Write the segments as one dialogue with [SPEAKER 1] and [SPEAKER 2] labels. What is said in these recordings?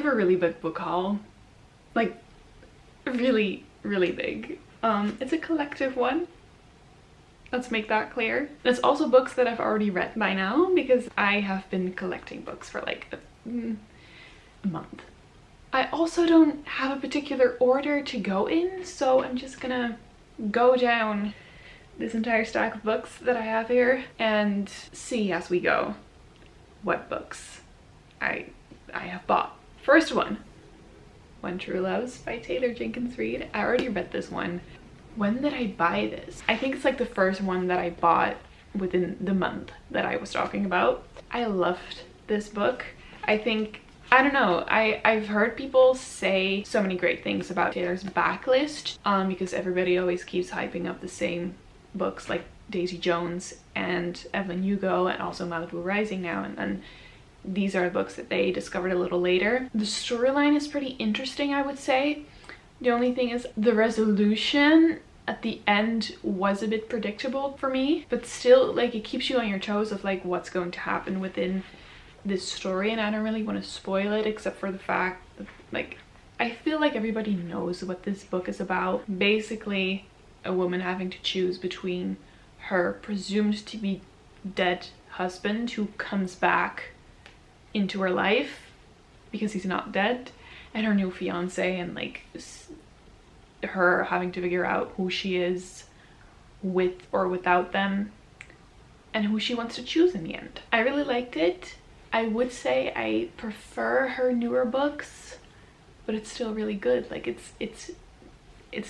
[SPEAKER 1] have a really big book haul, like really big. It's a collective one. Let's make that clear. It's also books that I've already read by now because I have been collecting books for like a month. I also don't have a particular order to go in, so I'm just gonna go down this entire stack of books that I have here and see as we go what books I have bought. First one, When True Loves by Taylor Jenkins Reid. I already read this one. When did I buy this? I think it's like the first one that I bought within the month that I was talking about. I loved this book. I don't know, I've heard people say so many great things about Taylor's backlist because everybody always keeps hyping up the same books like Daisy Jones and Evelyn Hugo and also Malibu Rising now, and these are books that they discovered a little later. The storyline is pretty interesting, I would say. The only thing is the resolution at the end was a bit predictable for me, but still, like, it keeps you on your toes of like what's going to happen within this story, and I don't really want to spoil it except for the fact that, like, I feel like everybody knows what this book is about. Basically, a woman having to choose between her presumed to be dead husband who comes back into her life because he's not dead, and her new fiance, and like her having to figure out who she is with or without them and who she wants to choose in the end. I really liked it. I would say I prefer her newer books, but it's still really good. Like it's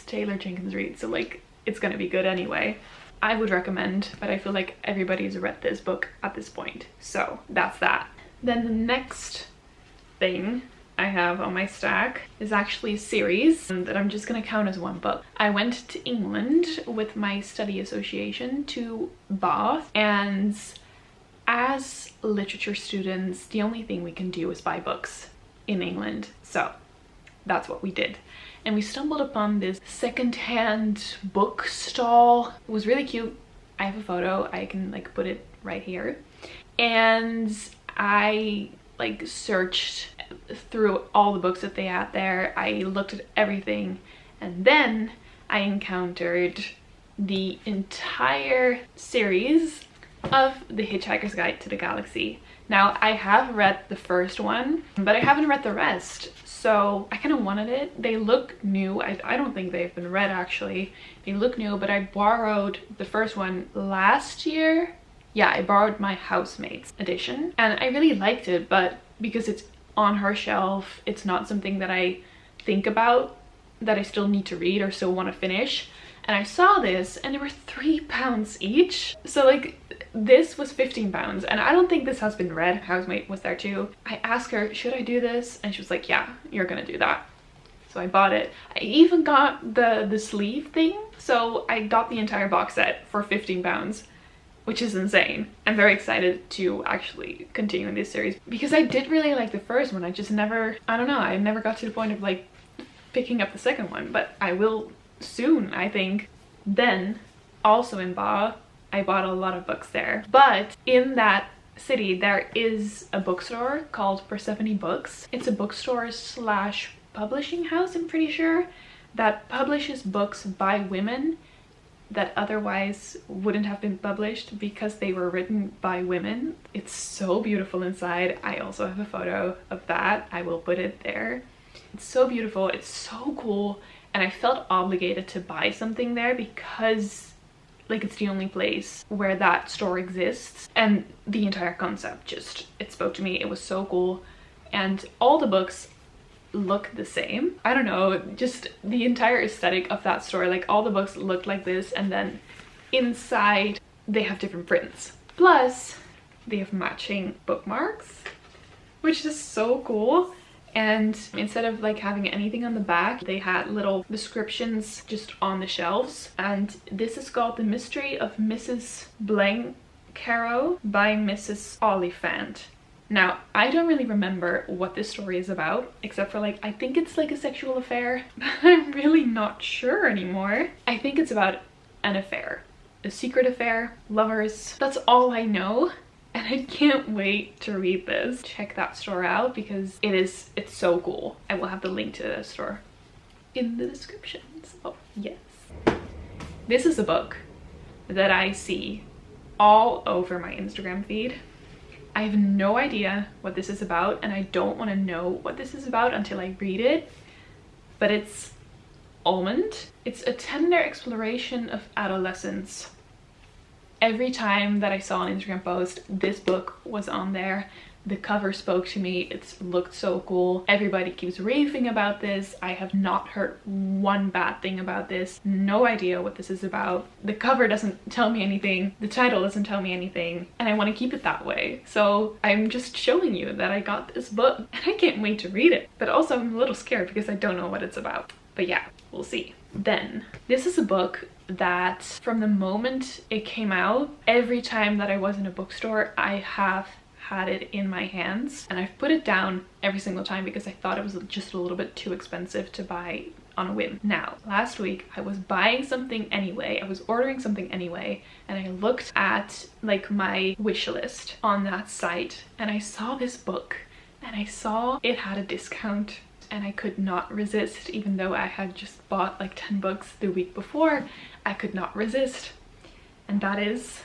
[SPEAKER 1] Taylor Jenkins Reid, so like it's gonna be good anyway. I would recommend, but I feel like everybody's read this book at this point, so that's that. Then the next thing I have on my stack is actually a series that I'm just gonna count as one book. I went to England with my study association to Bath, and as literature students, the only thing we can do is buy books in England. So that's what we did. And we stumbled upon this secondhand book stall. It was really cute. I have a photo. I can like put it right here. And I like searched through all the books that they had there. I looked at everything, and then I encountered the entire series of The Hitchhiker's Guide to the Galaxy. Now, I have read the first one, but I haven't read the rest, so I kind of wanted it. They look new. I don't think they've been read actually. They look new, but I borrowed the first one last year. Yeah, I borrowed my housemate's edition, and I really liked it, but because it's on her shelf, it's not something that I think about that I still need to read or still want to finish. And I saw this and they were £3 each. So like this was £15, and I don't think this has been read. Housemate was there too. I asked her, should I do this? And she was like, yeah, you're gonna do that. So I bought it. I even got the sleeve thing. So I got the entire box set for £15, which is insane. I'm very excited to actually continue in this series because I did really like the first one. I just never, I don't know, I never got to the point of like picking up the second one, but I will soon, I think. Then also in Bath, I bought a lot of books there, but in that city there is a bookstore called Persephone Books. It's a bookstore slash publishing house, I'm pretty sure, that publishes books by women that otherwise wouldn't have been published because they were written by women. It's so beautiful inside. I also have a photo of that. I will put it there. It's so beautiful. It's so cool. And I felt obligated to buy something there because like it's the only place where that store exists, and the entire concept just, it spoke to me. It was so cool, and all the books look the same. I don't know, just the entire aesthetic of that store, like all the books look like this, and then inside they have different prints. Plus they have matching bookmarks, which is so cool. And instead of like having anything on the back, they had little descriptions just on the shelves. And this is called The Mystery of Mrs. Blancarrow by Mrs. Oliphant. Now, I don't really remember what this story is about, except for like, I think it's like a sexual affair, but I'm really not sure anymore. I think it's about an affair, a secret affair, lovers. That's all I know. And and I can't wait to read this. Check that store out because it's so cool. I will have the link to the store in the description. So yes, this is a book that I see all over my Instagram feed. I have no idea what this is about, and I don't want to know what this is about until I read it, but it's Almond. It's a tender exploration of adolescence. Every time that I saw an Instagram post, this book was on there. The cover spoke to me. It looked so cool. Everybody keeps raving about this. I have not heard one bad thing about this. No idea what this is about. The cover doesn't tell me anything. The title doesn't tell me anything. And I want to keep it that way. So I'm just showing you that I got this book and I can't wait to read it. But also I'm a little scared because I don't know what it's about. But yeah, we'll see. Then, this is a book that from the moment it came out, every time that I was in a bookstore, I have had it in my hands, and I've put it down every single time because I thought it was just a little bit too expensive to buy on a whim. Now, last week I was buying something anyway, I was ordering something anyway, and I looked at like my wish list on that site and I saw this book and I saw it had a discount. And I could not resist, even though I had just bought like 10 books the week before. I could not resist. And that is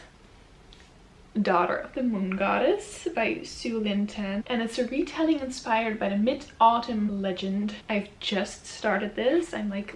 [SPEAKER 1] Daughter of the Moon Goddess by Su Lin Tan. And it's a retelling inspired by the Mid-Autumn legend. I've just started this. I'm like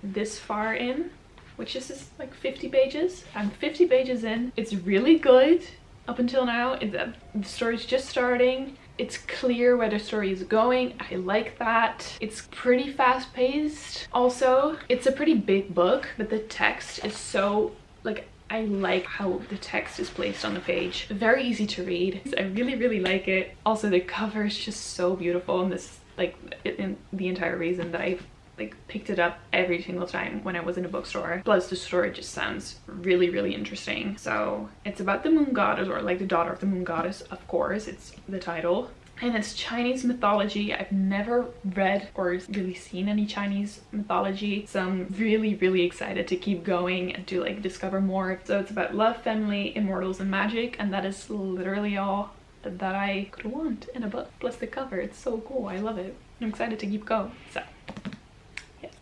[SPEAKER 1] this far in, which is like 50 pages. I'm 50 pages in. It's really good up until now. The story's just starting. It's clear where the story is going. I like that. It's pretty fast paced. Also, it's a pretty big book, but the text is so, like, I like how the text is placed on the page. Very easy to read. I really, really like it. Also, the cover is just so beautiful, and this is like in the entire reason that I've like picked it up every single time when I was in a bookstore. Plus the story just sounds really, really interesting. So it's about the moon goddess, or like the daughter of the moon goddess, of course, it's the title. And it's Chinese mythology. I've never read or really seen any Chinese mythology, so I'm really, really excited to keep going and to like discover more. So it's about love, family, immortals, and magic, and that is literally all that I could want in a book. Plus the cover, it's so cool. I love it. I'm excited to keep going. So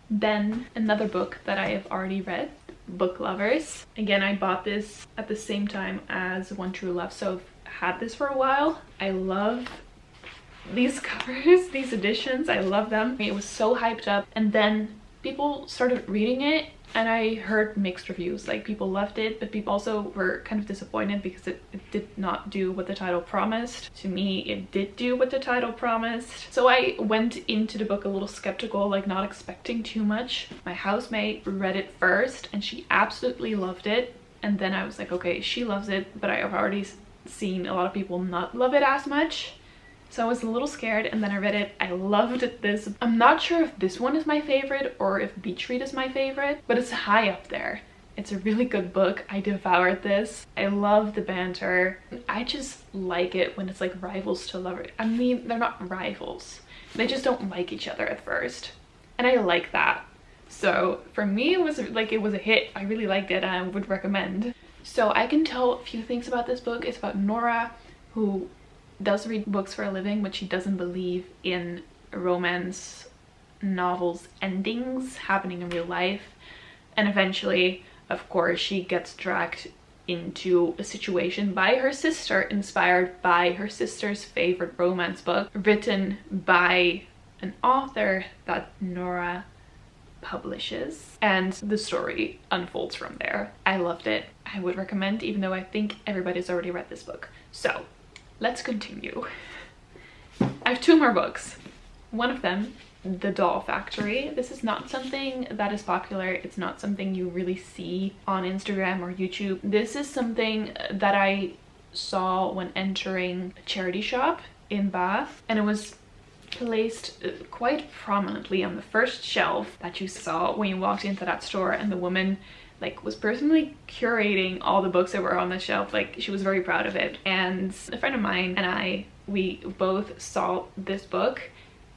[SPEAKER 1] then another book that I have already read, Book Lovers. Again, I bought this at the same time as One True Love, so I've had this for a while. I love these covers, these editions, I love them. It was so hyped up, and then people started reading it and I heard mixed reviews. Like, people loved it, but people also were kind of disappointed because it did not do what the title promised. To me, it did do what the title promised. So I went into the book a little skeptical, like not expecting too much. My housemate read it first and she absolutely loved it. And then I was like, okay, she loves it, but I have already seen a lot of people not love it as much. So I was a little scared, and then I read it. I loved this. I'm not sure if this one is my favorite or if Beach Read is my favorite, but it's high up there. It's a really good book. I devoured this. I love the banter. I just like it when it's like rivals to lovers. I mean, they're not rivals. They just don't like each other at first. And I like that. So for me, it was a hit. I really liked it and I would recommend. So I can tell a few things about this book. It's about Nora, who does read books for a living, but she doesn't believe in romance novels endings happening in real life. And eventually, of course, she gets dragged into a situation by her sister, inspired by her sister's favorite romance book, written by an author that Nora publishes, and the story unfolds from there. I loved it. I would recommend, even though I think everybody's already read this book. So let's continue. I have two more books. One of them, The Doll Factory. This is not something that is popular. It's not something you really see on Instagram or YouTube. This is something that I saw when entering a charity shop in Bath, and it was placed quite prominently on the first shelf that you saw when you walked into that store, and the woman like was personally curating all the books that were on the shelf. Like, she was very proud of it. And a friend of mine and we both saw this book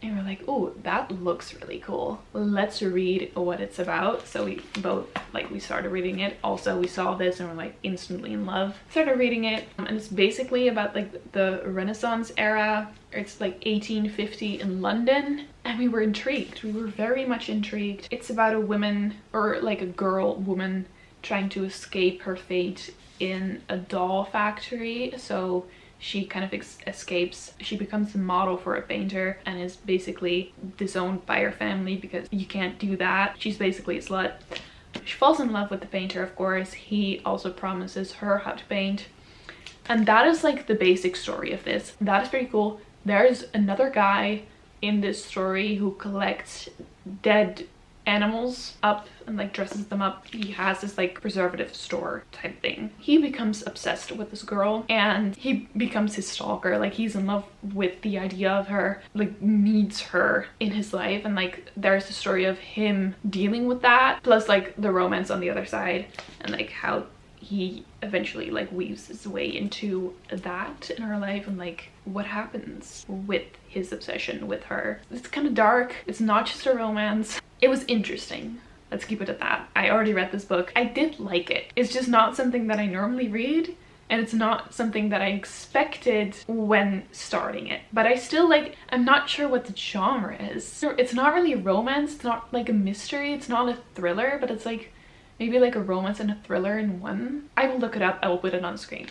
[SPEAKER 1] and we're like, oh, that looks really cool. Let's read what it's about. So we both, like, we started reading it. Also, we saw this and we're like instantly in love. Started reading it, and it's basically about like the Renaissance era. It's like 1850 in London, and we were intrigued. We were very much intrigued. It's about a woman, or like a woman trying to escape her fate in a doll factory. So she kind of escapes. She becomes the model for a painter and is basically disowned by her family because you can't do that. She's basically a slut. She falls in love with the painter, of course. He also promises her how to paint. And that is like the basic story of this. That is pretty cool. There's another guy in this story who collects dead animals up and like dresses them up. He has this like preservative store type thing. He becomes obsessed with this girl and he becomes his stalker. Like, he's in love with the idea of her, like needs her in his life, and like there's the story of him dealing with that, plus like the romance on the other side, and like how he eventually like weaves his way into that in her life, and like what happens with his obsession with her. It's kind of dark. It's not just a romance. It was interesting. Let's keep it at that. I already read this book. I did like it. It's just not something that I normally read, and it's not something that I expected when starting it. But I still like, I'm not sure what the genre is. It's not really a romance. It's not like a mystery. It's not a thriller, but it's like maybe like a romance and a thriller in one. I will look it up. I will put it on screen.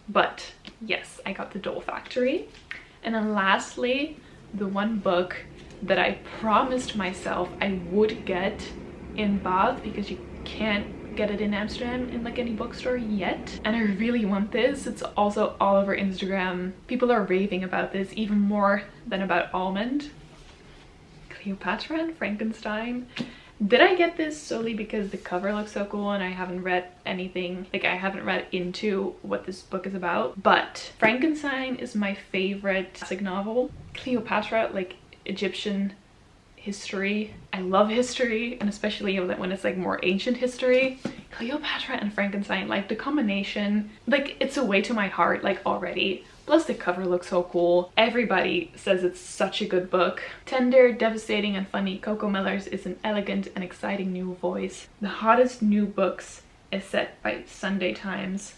[SPEAKER 1] But yes, I got The Doll Factory. And then lastly, the one book that I promised myself I would get in Bath, because you can't get it in Amsterdam in like any bookstore yet, and I really want this. It's also all over Instagram. People are raving about this even more than about Almond. Cleopatra and Frankenstein. Did I get this solely because the cover looks so cool and I haven't read anything, like I haven't read into what this book is about? But Frankenstein is my favorite classic novel. Cleopatra, like Egyptian history. I love history, and especially when it's like more ancient history. Cleopatra and Frankenstein, like the combination, like it's a way to my heart like already. Plus the cover looks so cool. Everybody says it's such a good book. Tender, devastating and funny, Coco Mellors is an elegant and exciting new voice. The hottest new books is set by Sunday Times.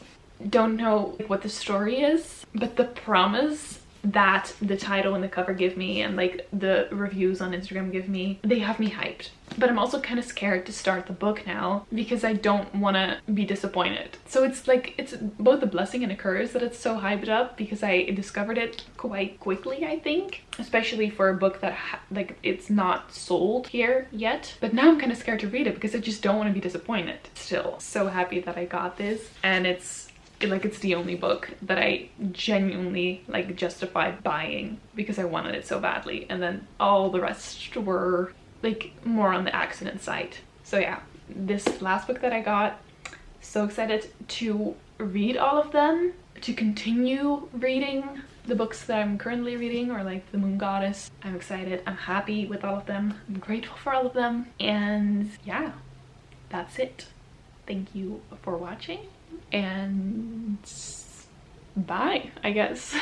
[SPEAKER 1] Don't know what the story is, but the promise that the title and the cover give me, and like the reviews on Instagram give me, they have me hyped. But I'm also kind of scared to start the book now because I don't want to be disappointed. So it's like, it's both a blessing and a curse that it's so hyped up, because I discovered it quite quickly, I think, especially for a book that like it's not sold here yet. But now I'm kind of scared to read it because I just don't want to be disappointed. Still so happy that I got this, and it's the only book that I genuinely like justified buying because I wanted it so badly, and then all the rest were like more on the accident side. So yeah, this last book that I got, so excited to read all of them, to continue reading the books that I'm currently reading, or like The Moon Goddess. I'm excited. I'm happy with all of them. I'm grateful for all of them. And yeah, that's it. Thank you for watching, and bye, I guess.